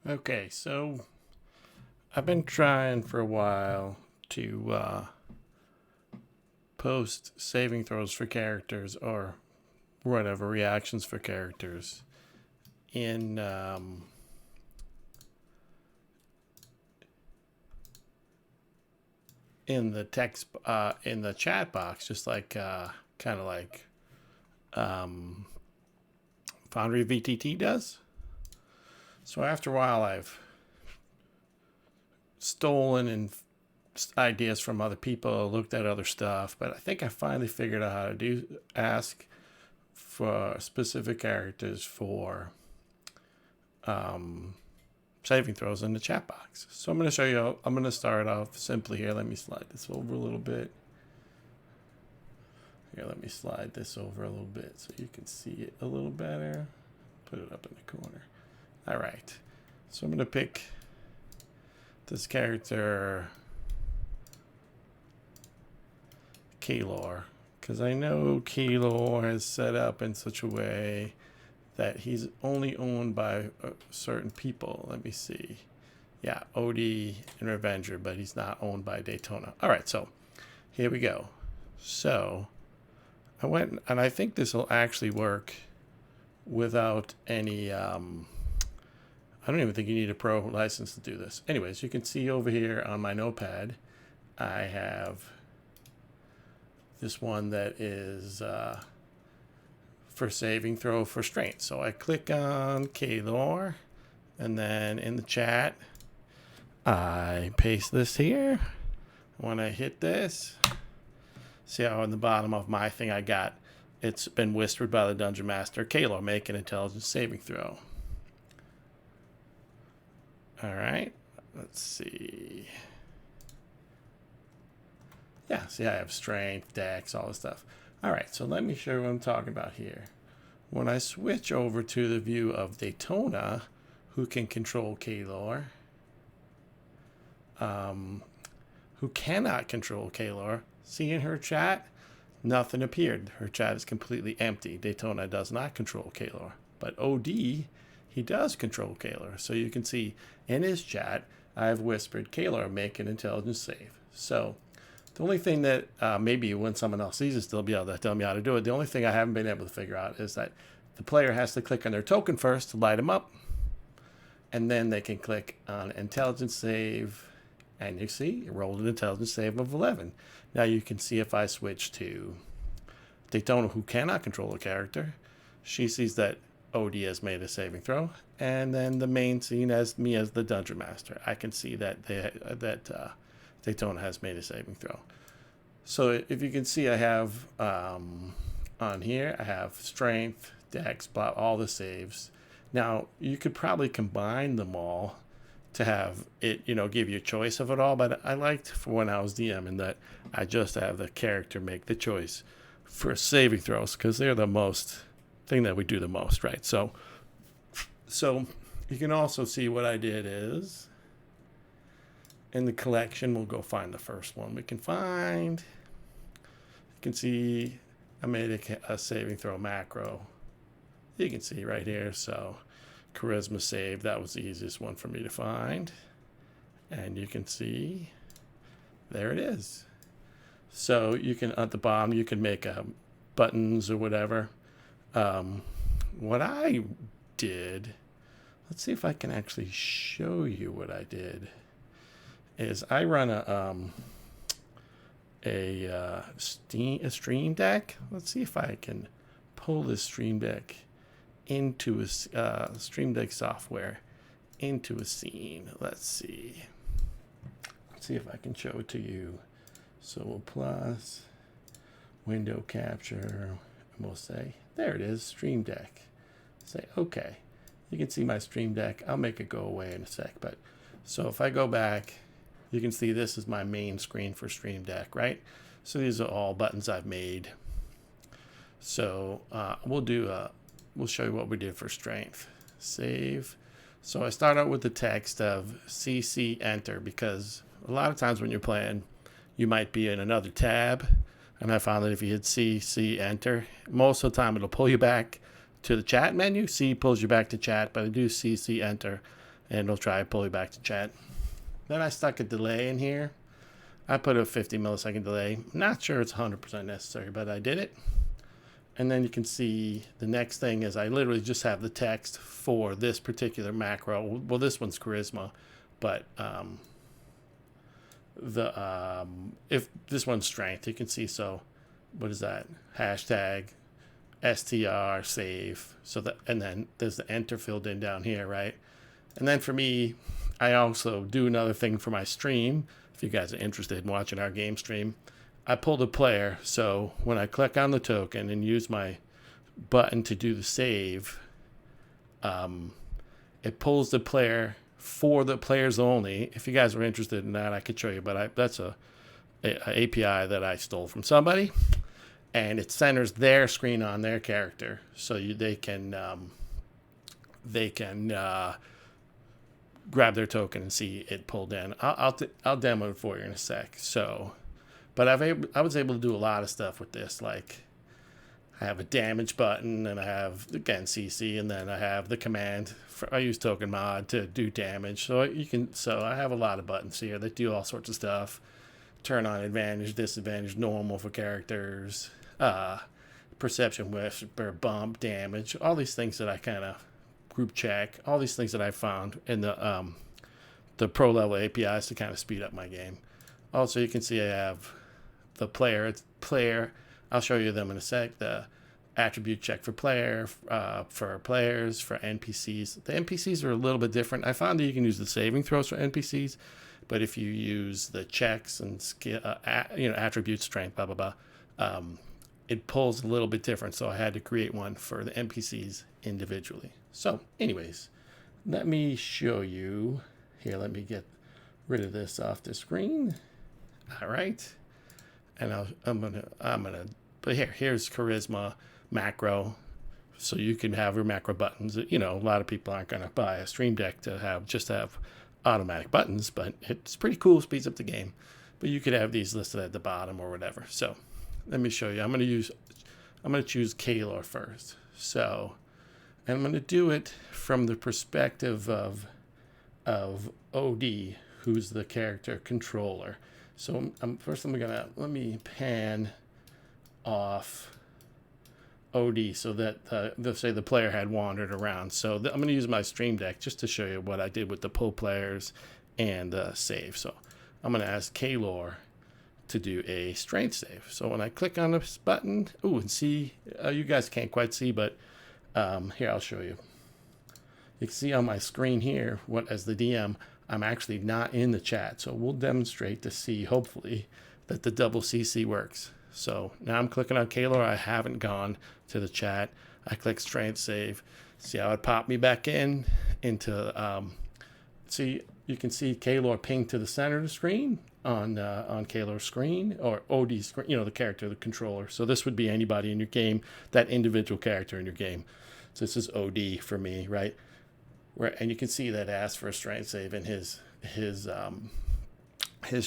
Okay, so I've been trying for a while to post saving throws for characters or whatever reactions for characters in in the text in the chat box, just like kind of like um, Foundry VTT does. So after a while, I've stolen and ideas from other people, looked at other stuff, but I think I finally figured out how to ask for specific characters for saving throws in the chat box. So I'm going to show you. I'm going to start off simply here. Let me slide this over a little bit. Here, let me slide this over a little bit so you can see it a little better. Put it up in the corner. All right. So I'm going to pick this character, Kalor, because I know Kalor is set up in such a way that he's only owned by certain people. Let me see. Yeah, OD and Revenger, but he's not owned by Daytona. All right, so here we go. So I went, and I think this will actually work without any, I don't even think you need a pro license to do this. Anyways, you can see over here on my notepad, I have this one that is for saving throw for strength. So I click on Kalor, and then in the chat, I paste this here. When I hit this, see how on the bottom of my thing I got, it's been whispered by the Dungeon Master, Kalor, make an intelligence saving throw. All right, let's see. Yeah, see, I have strength, dex, all this stuff. All right, so let me show you what I'm talking about here. When I switch over to the view of Daytona, who can control Kalor, who cannot control Kalor, see in her chat, nothing appeared. Her chat is completely empty. Daytona does not control Kalor. But OD, he does control Kalor. So you can see in his chat, I've whispered, Kalor, make an intelligence save. So the only thing that maybe when someone else sees it, they'll be able to tell me how to do it. The only thing I haven't been able to figure out is that the player has to click on their token first to light them up. And then they can click on intelligence save. And you see, it rolled an intelligence save of 11. Now you can see if I switch to Daytona, who cannot control a character, she sees that OD has made a saving throw. And then the main scene as me as the Dungeon Master, I can see that Daytona has made a saving throw. So if you can see, I have on here, I have strength, dex, blah, all the saves. Now you could probably combine them all to have it, give you a choice of it all. But I liked for when I was DMing that I just have the character make the choice for saving throws because they're the most thing that we do the most, right? So you can also see what I did is in the collection, we'll go find the first one we can find. You can see I made a saving throw macro. You can see right here. So charisma save, that was the easiest one for me to find. And you can see there it is. So you can, at the bottom, you can make buttons or whatever. What I did, let's see if I can actually show you what I did, is I run a stream deck. Let's see if I can pull this stream deck into a stream deck software into a scene. Let's see if I can show it to you. So we'll plus window capture, and we'll say, there it is, stream deck. Say, okay. You can see my stream deck. I'll make it go away in a sec. But so if I go back, you can see this is my main screen for stream deck, right? So these are all buttons I've made. So we'll show you what we did for strength. Save. So I start out with the text of CC enter because a lot of times when you're playing, you might be in another tab. And I found that if you hit CC enter, most of the time it'll pull you back to the chat menu. C pulls you back to chat, but I do CC enter. and it'll try to pull you back to chat. Then I stuck a delay in here. I put a 50 millisecond delay. Not sure it's 100% necessary, but I did it. And then you can see the next thing is I literally just have the text for this particular macro. Well, this one's charisma, but if this one's strength, you can see. So what is that? Hashtag str save. So that, and then there's the enter filled in down here, right? And then for me, I also do another thing for my stream. If you guys are interested in watching our game stream, I pull the player. So when I click on the token and use my button to do the save, it pulls the player for the players only. If you guys are interested in that, I could show you, but that's a API that I stole from somebody, and it centers their screen on their character, so they can grab their token and see it pulled in. I'll demo it for you in a sec. So, but I was able to do a lot of stuff with this. Like, I have a damage button, and I have, again, CC, and then I have the command. I use token mod to do damage. So I have a lot of buttons here that do all sorts of stuff. Turn on advantage, disadvantage, normal for characters, perception, whisper, bump, damage, all these things that I kind of group check, all these things that I found in the pro level APIs to kind of speed up my game. Also, you can see I have the player. I'll show you them in a sec. The attribute check for player, for players, for NPCs. The NPCs are a little bit different. I found that you can use the saving throws for NPCs, but if you use the checks and skill, attribute, strength, blah blah blah, it pulls a little bit different. So I had to create one for the NPCs individually. So, anyways, let me show you here. Let me get rid of this off the screen. All right, and I'm gonna. But here's charisma macro, so you can have your macro buttons. A lot of people aren't gonna buy a Stream Deck to have automatic buttons, but it's pretty cool. Speeds up the game. But you could have these listed at the bottom or whatever. So, let me show you. I'm gonna choose Kaylor first. So. And I'm going to do it from the perspective of OD, who's the character controller. So first let me pan off OD so that say the player had wandered around. So I'm going to use my Stream Deck just to show you what I did with the pull players and save. So I'm going to ask Kaylor to do a strength save. So when I click on this button, and see, you guys can't quite see, but here, I'll show you. You can see on my screen here, as the DM, I'm actually not in the chat. So we'll demonstrate to see, hopefully, that the double CC works. So now I'm clicking on Kaylor. I haven't gone to the chat. I click strength save. See how it popped me back into, see, you can see Kaylor ping to the center of the screen on Kaylor's screen, or OD screen, the character, the controller. So this would be anybody in your game, that individual character in your game. So this is OD for me, right? And you can see that it asks for a strength save in his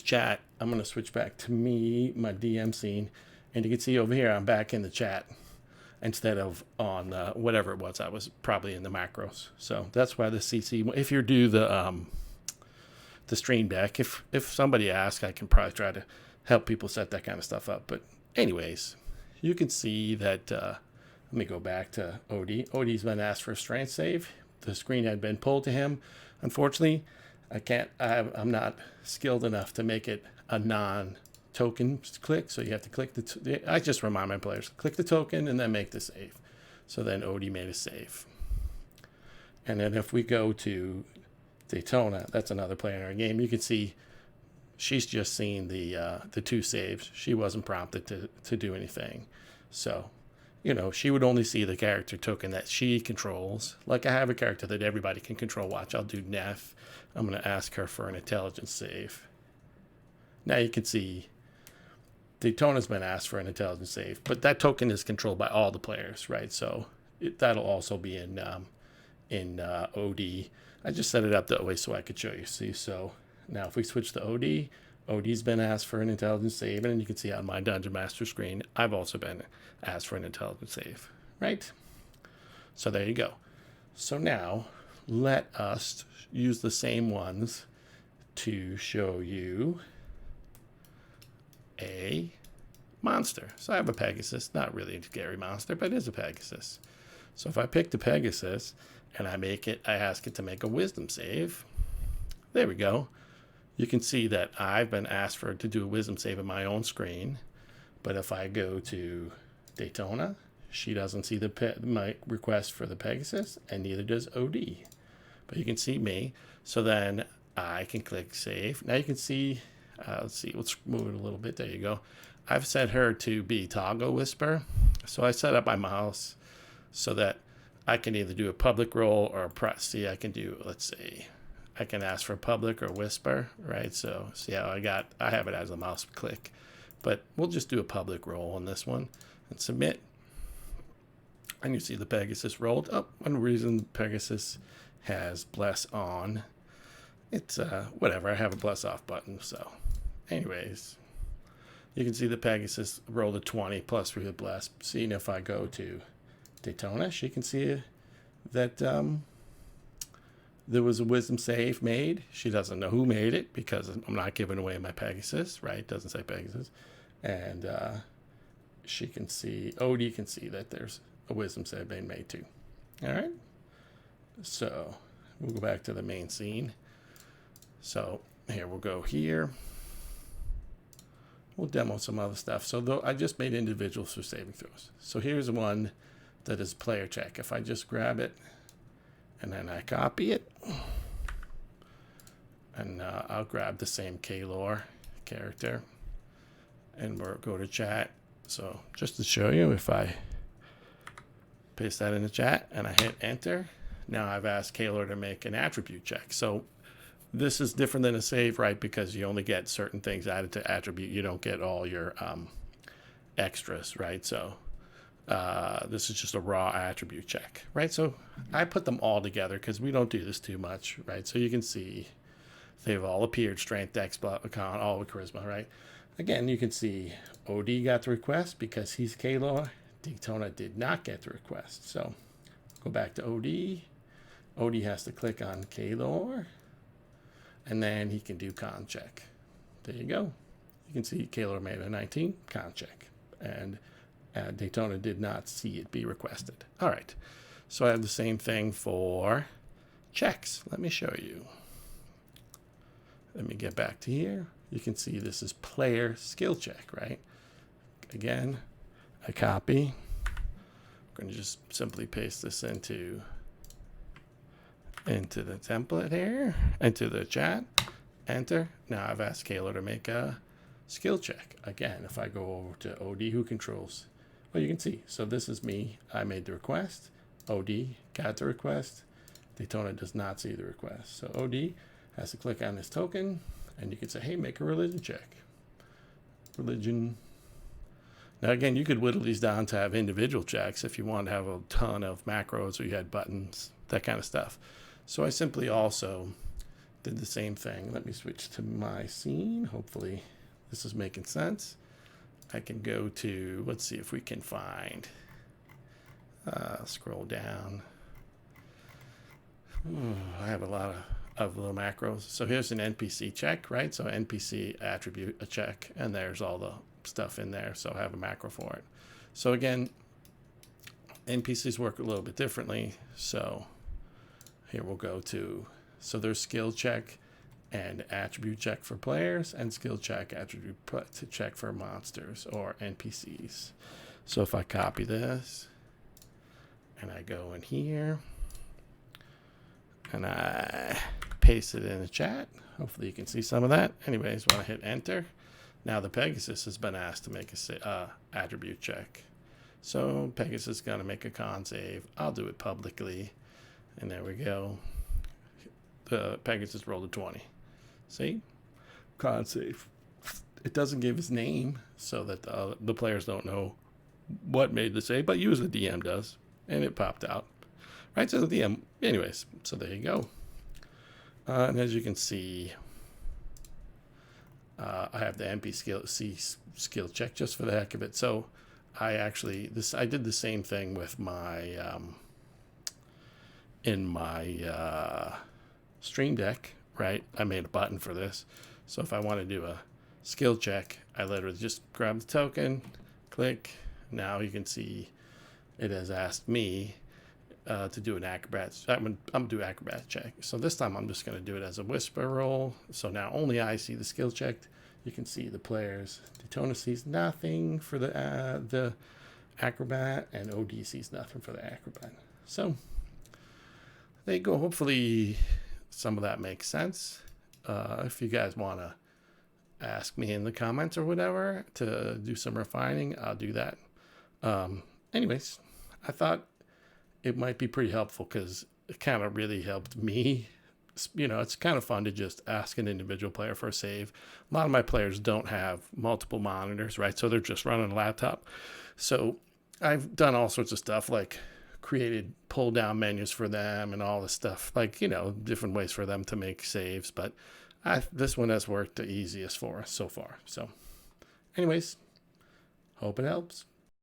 chat. I'm going to switch back to my DM scene, and you can see over here I'm back in the chat instead of on whatever it was. I was probably in the macros. So that's why the CC. If you do the Stream Deck, if somebody asks, I can probably try to help people set that kind of stuff up. But anyways, you can see that. Let me go back to OD. OD's been asked for a strength save. The screen had been pulled to him. Unfortunately, I'm not skilled enough to make it a non-token click. So you have to click I just remind my players, click the token and then make the save. So then OD made a save. And then if we go to Daytona, that's another player in our game, you can see she's just seen the two saves. She wasn't prompted to do anything. So, she would only see the character token that she controls. Like I have a character that everybody can control. Watch, I'll do Neff. I'm going to ask her for an intelligence save. Now you can see Daytona's been asked for an intelligence save, but that token is controlled by all the players, right? So that'll also be in OD. I just set it up that way so I could show you. See, so now if we switch to OD, OD's been asked for an intelligence save, and you can see on my Dungeon Master screen, I've also been asked for an intelligence save, right? So there you go. So now let us use the same ones to show you a monster. So I have a Pegasus, not really a scary monster, but it is a Pegasus. So if I pick the Pegasus and I ask it to make a wisdom save, there we go. You can see that I've been asked for it to do a wisdom save on my own screen. But if I go to Daytona, she doesn't see my request for the Pegasus, and neither does OD. But you can see me. So then I can click save. Now you can see, let's move it a little bit. There you go. I've set her to be Toggle Whisper. So I set up my mouse so that I can either do a public roll or a press. See, I can do, let's see, I can ask for public or whisper, right? So see how I have it as a mouse click, but we'll just do a public roll on this one and submit. And you see the Pegasus rolled up. One reason Pegasus has bless on, it's whatever, I have a bless off button. So anyways, you can see the Pegasus rolled a 20 plus with bless. Seeing if I go to Daytona, she can see that there was a wisdom save made. She doesn't know who made it because I'm not giving away my Pegasus, right? It doesn't say Pegasus. And she can see, OD can see that there's a wisdom save being made too. All right. So we'll go back to the main scene. So here we'll go here. We'll demo some other stuff. So though I just made individuals for saving throws. So here's one that is player check. If I just grab it and then I copy it, and I'll grab the same Kaylor character and we'll go to chat. So just to show you, if I paste that in the chat and I hit enter, now I've asked Kaylor to make an attribute check. So this is different than a save, right? Because you only get certain things added to attribute. You don't get all your extras, right? So this is just a raw attribute check, right? So I put them all together because we don't do this too much, right? So you can see they've all appeared: strength, dex, account, all with charisma, right? Again, you can see OD got the request because he's Kaylor. Daytona did not get the request. So go back to OD. OD has to click on Kaylor, and then he can do con check. There you go. You can see Kaylor made a 19 con check, and Daytona did not see it be requested. All right, so I have the same thing for checks. Let me show you. Let me get back to here. You can see this is player skill check, right? Again, I copy. I'm going to just simply paste this into the template here, into the chat, enter. Now I've asked Kaylor to make a skill check. Again, if I go over to OD, who controls, well, you can see, so this is me. I made the request. OD got the request. Daytona does not see the request. So OD has to click on this token, and you can say, hey, make a religion check. Religion. Now, again, you could whittle these down to have individual checks if you want to have a ton of macros or you had buttons, that kind of stuff. So I simply also did the same thing. Let me switch to my scene. Hopefully this is making sense. I can go to, let's see if we can find, scroll down. I have a lot of little macros. So here's an NPC check, right? So NPC attribute a check, and there's all the stuff in there. So I have a macro for it. So again, NPCs work a little bit differently. So here we'll go to, so there's skill check and attribute check for players, and skill check attribute to check for monsters or NPCs. So if I copy this and I go in here and I paste it in the chat, hopefully you can see some of that. Anyways, when I hit enter, now the Pegasus has been asked to make a attribute check. So Pegasus is going to make a con save. I'll do it publicly. And there we go. The Pegasus rolled a 20. See? Con save. It doesn't give his name so that the players don't know what made the save, but usually the DM does. And it popped out. Right? So the DM, anyways, so there you go. And as you can see, I have the NPC skill check just for the heck of it. So I did the same thing with my in my Stream Deck, right? I made a button for this. So if I want to do a skill check, I literally just grab the token, click. Now you can see it has asked me to do an acrobat. I'm gonna do acrobat check. So this time I'm just gonna do it as a whisper roll. So now only I see the skill check. You can see the players. Daytona sees nothing for the acrobat, and OD sees nothing for the acrobat. So there you go. Hopefully some of that makes sense. If you guys want to ask me in the comments or whatever to do some refining, I'll do that. Anyways, I thought it might be pretty helpful because it kind of really helped me. You know, it's kind of fun to just ask an individual player for a save. A lot of my players don't have multiple monitors, right? So they're just running a laptop. So I've done all sorts of stuff, like created pull down menus for them and all this stuff, like, you know, different ways for them to make saves. But this one has worked the easiest for us so far. So anyways, hope it helps.